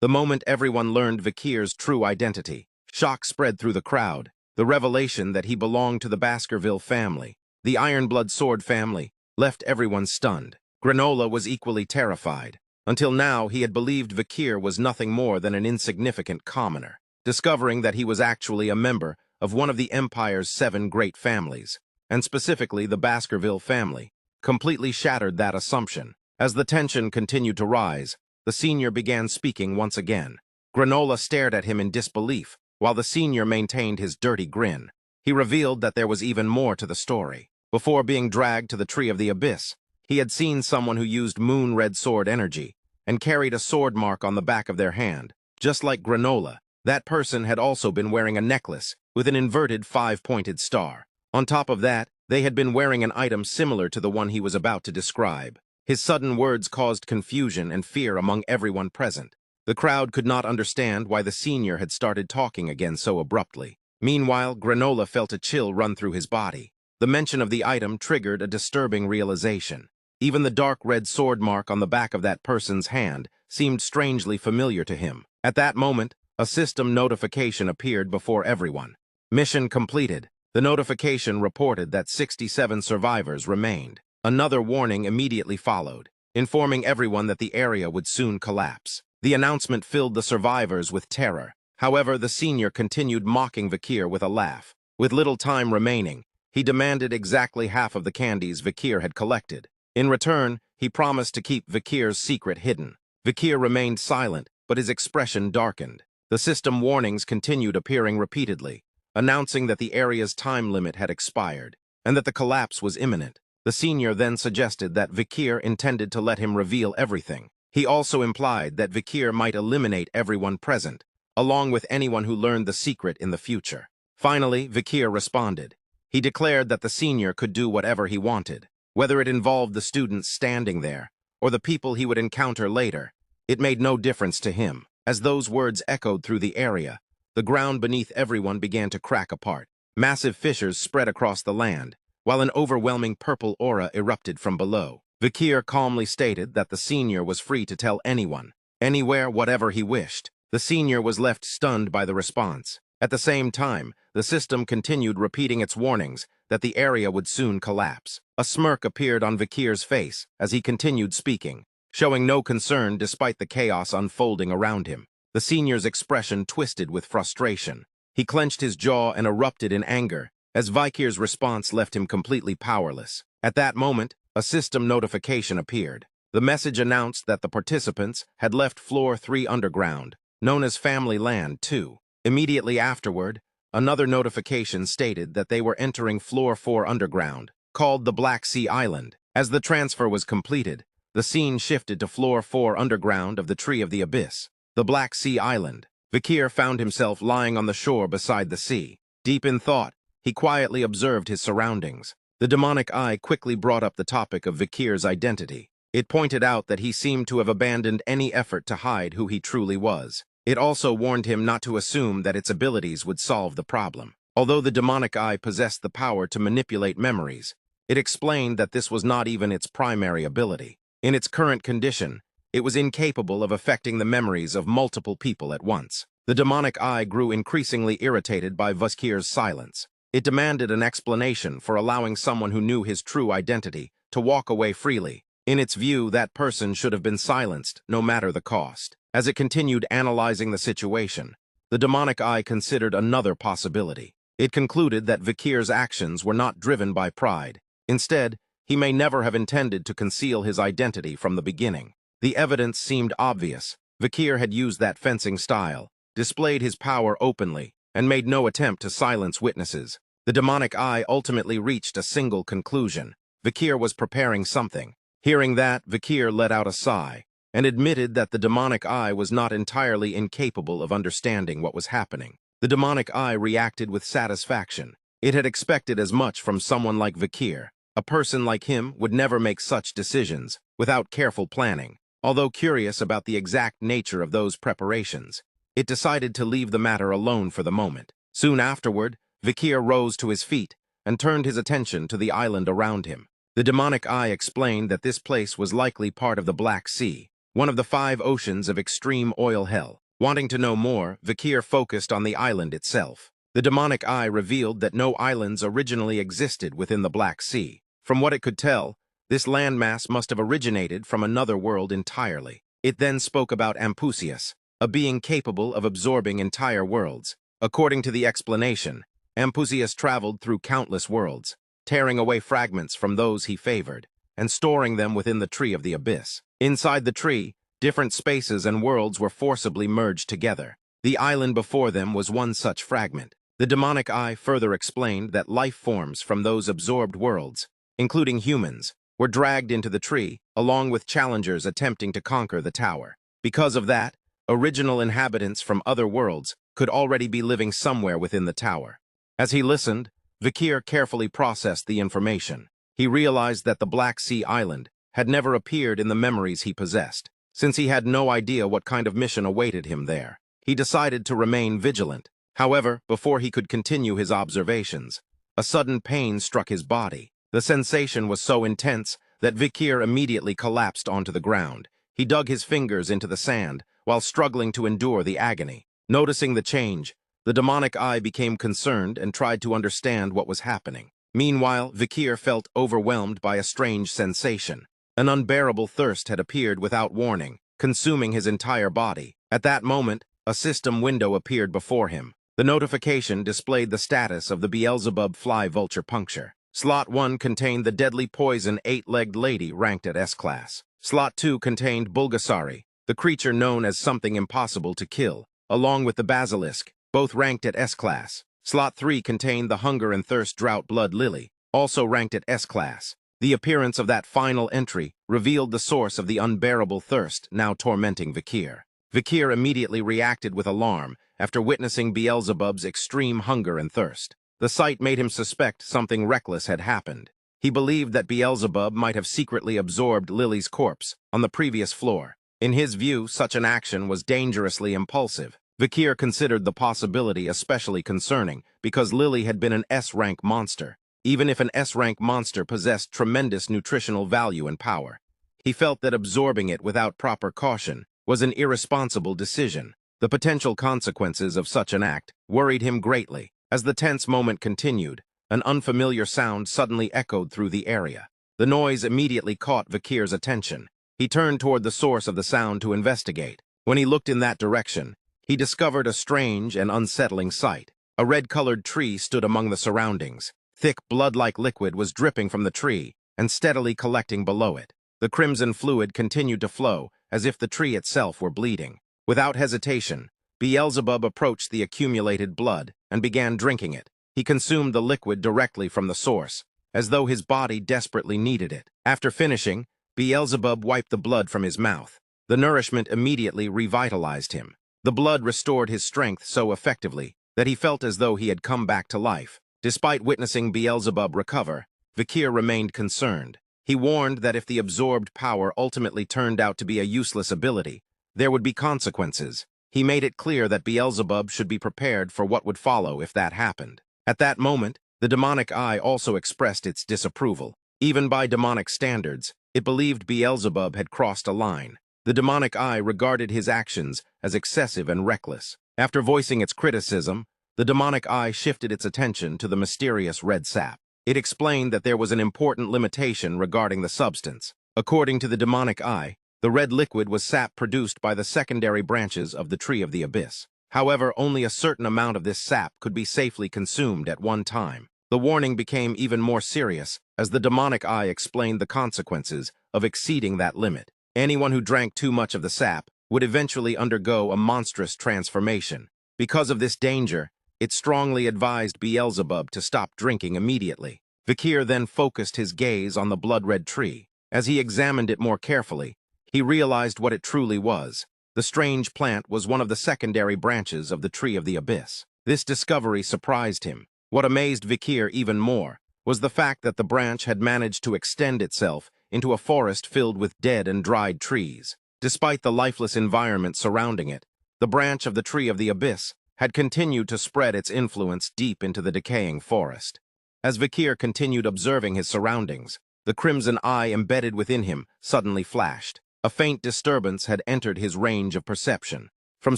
The moment everyone learned Vikir's true identity, shock spread through the crowd. The revelation that he belonged to the Baskerville family, the Ironblood Sword family, left everyone stunned. Granola was equally terrified. Until now, he had believed Vikir was nothing more than an insignificant commoner. Discovering that he was actually a member of one of the Empire's 7 great families, and specifically the Baskerville family, completely shattered that assumption. As the tension continued to rise, the senior began speaking once again. Granola stared at him in disbelief, while the senior maintained his dirty grin. He revealed that there was even more to the story. Before being dragged to the Tree of the Abyss, he had seen someone who used moon-red sword energy and carried a sword mark on the back of their hand. Just like Granola, that person had also been wearing a necklace with an inverted 5-pointed star. On top of that, they had been wearing an item similar to the one he was about to describe. His sudden words caused confusion and fear among everyone present. The crowd could not understand why the senior had started talking again so abruptly. Meanwhile, Granola felt a chill run through his body. The mention of the item triggered a disturbing realization. Even the dark red sword mark on the back of that person's hand seemed strangely familiar to him. At that moment, a system notification appeared before everyone. Mission completed. The notification reported that 67 survivors remained. Another warning immediately followed, informing everyone that the area would soon collapse. The announcement filled the survivors with terror. However, the senior continued mocking Vikir with a laugh. With little time remaining, he demanded exactly half of the candies Vikir had collected. In return, he promised to keep Vikir's secret hidden. Vikir remained silent, but his expression darkened. The system warnings continued appearing repeatedly, announcing that the area's time limit had expired, and that the collapse was imminent. The senior then suggested that Vikir intended to let him reveal everything. He also implied that Vikir might eliminate everyone present, along with anyone who learned the secret in the future. Finally, Vikir responded. He declared that the senior could do whatever he wanted, whether it involved the students standing there or the people he would encounter later. It made no difference to him. As those words echoed through the area, the ground beneath everyone began to crack apart. Massive fissures spread across the land, while an overwhelming purple aura erupted from below. Vikir calmly stated that the senior was free to tell anyone, anywhere, whatever he wished. The senior was left stunned by the response. At the same time, the system continued repeating its warnings that the area would soon collapse. A smirk appeared on Vikir's face as he continued speaking, showing no concern despite the chaos unfolding around him. The senior's expression twisted with frustration. He clenched his jaw and erupted in anger, as Vikir's response left him completely powerless. At that moment, a system notification appeared. The message announced that the participants had left Floor 3 underground, known as Family Land 2. Immediately afterward, another notification stated that they were entering Floor 4 underground, called the Black Sea Island. As the transfer was completed, the scene shifted to Floor 4 underground of the Tree of the Abyss, the Black Sea Island. Vikir found himself lying on the shore beside the sea. Deep in thought, he quietly observed his surroundings. The demonic eye quickly brought up the topic of Vikir's identity. It pointed out that he seemed to have abandoned any effort to hide who he truly was. It also warned him not to assume that its abilities would solve the problem. Although the demonic eye possessed the power to manipulate memories, it explained that this was not even its primary ability. In its current condition, it was incapable of affecting the memories of multiple people at once. The demonic eye grew increasingly irritated by Vikir's silence. It demanded an explanation for allowing someone who knew his true identity to walk away freely. In its view, that person should have been silenced, no matter the cost. As it continued analyzing the situation, the demonic eye considered another possibility. It concluded that Vikir's actions were not driven by pride. Instead, he may never have intended to conceal his identity from the beginning. The evidence seemed obvious. Vikir had used that fencing style, displayed his power openly, and made no attempt to silence witnesses. The demonic eye ultimately reached a single conclusion. Vikir was preparing something. Hearing that, Vikir let out a sigh, and admitted that the demonic eye was not entirely incapable of understanding what was happening. The demonic eye reacted with satisfaction. It had expected as much from someone like Vikir. A person like him would never make such decisions without careful planning. Although curious about the exact nature of those preparations, it decided to leave the matter alone for the moment. Soon afterward, Vikir rose to his feet and turned his attention to the island around him. The demonic eye explained that this place was likely part of the Black Sea, one of the 5 oceans of extreme oil hell. Wanting to know more, Vikir focused on the island itself. The demonic eye revealed that no islands originally existed within the Black Sea. From what it could tell, this landmass must have originated from another world entirely. It then spoke about Ampusius, a being capable of absorbing entire worlds. According to the explanation, Ampusius traveled through countless worlds, tearing away fragments from those he favored, and storing them within the Tree of the Abyss. Inside the tree, different spaces and worlds were forcibly merged together. The island before them was one such fragment. The demonic eye further explained that life forms from those absorbed worlds, including humans, were dragged into the tree, along with challengers attempting to conquer the tower. Because of that, original inhabitants from other worlds could already be living somewhere within the tower. As he listened, Vikir carefully processed the information. He realized that the Black Sea Island had never appeared in the memories he possessed. Since he had no idea what kind of mission awaited him there, he decided to remain vigilant. However, before he could continue his observations, a sudden pain struck his body. The sensation was so intense that Vikir immediately collapsed onto the ground. He dug his fingers into the sand while struggling to endure the agony. Noticing the change, the demonic eye became concerned and tried to understand what was happening. Meanwhile, Vikir felt overwhelmed by a strange sensation. An unbearable thirst had appeared without warning, consuming his entire body. At that moment, a system window appeared before him. The notification displayed the status of the Beelzebub fly vulture puncture. Slot 1 contained the deadly poison 8-legged lady ranked at S-class. Slot 2 contained Bulgasari, the creature known as something impossible to kill, along with the basilisk, both ranked at S-class. Slot 3 contained the hunger and thirst drought blood lily, also ranked at S-class. The appearance of that final entry revealed the source of the unbearable thirst now tormenting Vikir. Vikir immediately reacted with alarm after witnessing Beelzebub's extreme hunger and thirst. The sight made him suspect something reckless had happened. He believed that Beelzebub might have secretly absorbed Lily's corpse on the previous floor. In his view, such an action was dangerously impulsive. Vikir considered the possibility especially concerning because Lily had been an S-rank monster. Even if an S-rank monster possessed tremendous nutritional value and power, he felt that absorbing it without proper caution was an irresponsible decision. The potential consequences of such an act worried him greatly. As the tense moment continued, an unfamiliar sound suddenly echoed through the area. The noise immediately caught Vikir's attention. He turned toward the source of the sound to investigate. When he looked in that direction, he discovered a strange and unsettling sight. A red-colored tree stood among the surroundings. Thick, blood-like liquid was dripping from the tree and steadily collecting below it. The crimson fluid continued to flow as if the tree itself were bleeding. Without hesitation, Beelzebub approached the accumulated blood and began drinking it. He consumed the liquid directly from the source, as though his body desperately needed it. After finishing, Beelzebub wiped the blood from his mouth. The nourishment immediately revitalized him. The blood restored his strength so effectively that he felt as though he had come back to life. Despite witnessing Beelzebub recover, Vikir remained concerned. He warned that if the absorbed power ultimately turned out to be a useless ability, there would be consequences. He made it clear that Beelzebub should be prepared for what would follow if that happened. At that moment, the demonic eye also expressed its disapproval. Even by demonic standards, it believed Beelzebub had crossed a line. The demonic eye regarded his actions as excessive and reckless. After voicing its criticism, the demonic eye shifted its attention to the mysterious red sap. It explained that there was an important limitation regarding the substance. According to the demonic eye, the red liquid was sap produced by the secondary branches of the Tree of the Abyss. However, only a certain amount of this sap could be safely consumed at one time. The warning became even more serious as the demonic eye explained the consequences of exceeding that limit. Anyone who drank too much of the sap would eventually undergo a monstrous transformation. Because of this danger, it strongly advised Beelzebub to stop drinking immediately. Vikir then focused his gaze on the blood-red tree. As he examined it more carefully, he realized what it truly was. The strange plant was one of the secondary branches of the Tree of the Abyss. This discovery surprised him. What amazed Vikir even more was the fact that the branch had managed to extend itself into a forest filled with dead and dried trees. Despite the lifeless environment surrounding it, the branch of the Tree of the Abyss had continued to spread its influence deep into the decaying forest. As Vikir continued observing his surroundings, the crimson eye embedded within him suddenly flashed. A faint disturbance had entered his range of perception. From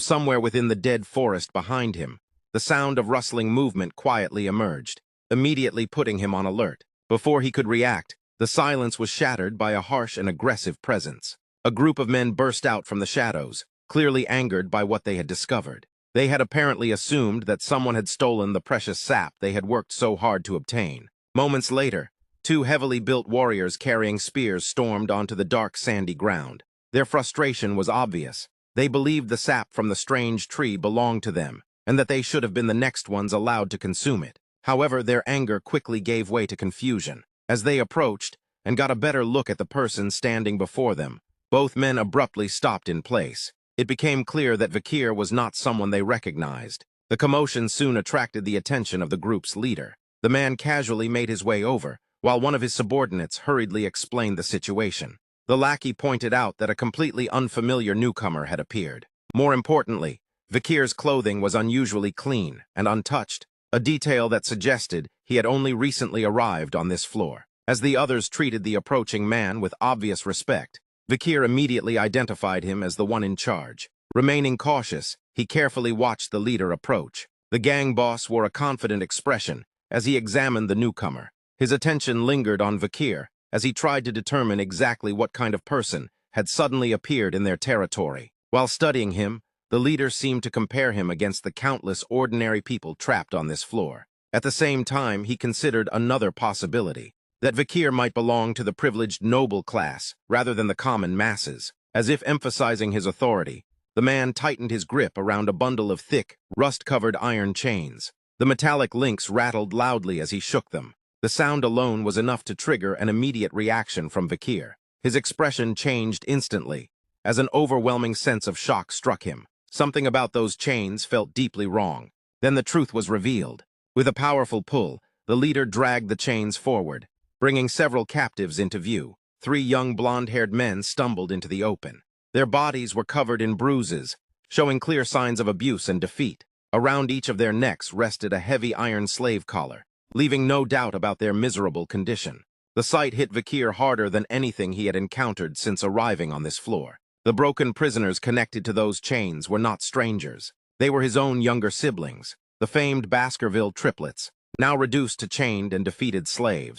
somewhere within the dead forest behind him, the sound of rustling movement quietly emerged, immediately putting him on alert. Before he could react, the silence was shattered by a harsh and aggressive presence. A group of men burst out from the shadows, clearly angered by what they had discovered. They had apparently assumed that someone had stolen the precious sap they had worked so hard to obtain. Moments later, two heavily built warriors carrying spears stormed onto the dark sandy ground. Their frustration was obvious. They believed the sap from the strange tree belonged to them, and that they should have been the next ones allowed to consume it. However, their anger quickly gave way to confusion. As they approached and got a better look at the person standing before them, both men abruptly stopped in place. It became clear that Vikir was not someone they recognized. The commotion soon attracted the attention of the group's leader. The man casually made his way over, while one of his subordinates hurriedly explained the situation. The lackey pointed out that a completely unfamiliar newcomer had appeared. More importantly, Vikir's clothing was unusually clean and untouched, a detail that suggested he had only recently arrived on this floor. As the others treated the approaching man with obvious respect, Vikir immediately identified him as the one in charge. Remaining cautious, he carefully watched the leader approach. The gang boss wore a confident expression as he examined the newcomer. His attention lingered on Vikir as he tried to determine exactly what kind of person had suddenly appeared in their territory. While studying him, the leader seemed to compare him against the countless ordinary people trapped on this floor. At the same time, he considered another possibility, that Vikir might belong to the privileged noble class rather than the common masses. As if emphasizing his authority, the man tightened his grip around a bundle of thick, rust-covered iron chains. The metallic links rattled loudly as he shook them. The sound alone was enough to trigger an immediate reaction from Vikir. His expression changed instantly, as an overwhelming sense of shock struck him. Something about those chains felt deeply wrong. Then the truth was revealed. With a powerful pull, the leader dragged the chains forward, bringing several captives into view. 3 young blonde-haired men stumbled into the open. Their bodies were covered in bruises, showing clear signs of abuse and defeat. Around each of their necks rested a heavy iron slave collar, leaving no doubt about their miserable condition. The sight hit Vikir harder than anything he had encountered since arriving on this floor. The broken prisoners connected to those chains were not strangers. They were his own younger siblings, the famed Baskerville triplets, now reduced to chained and defeated slaves.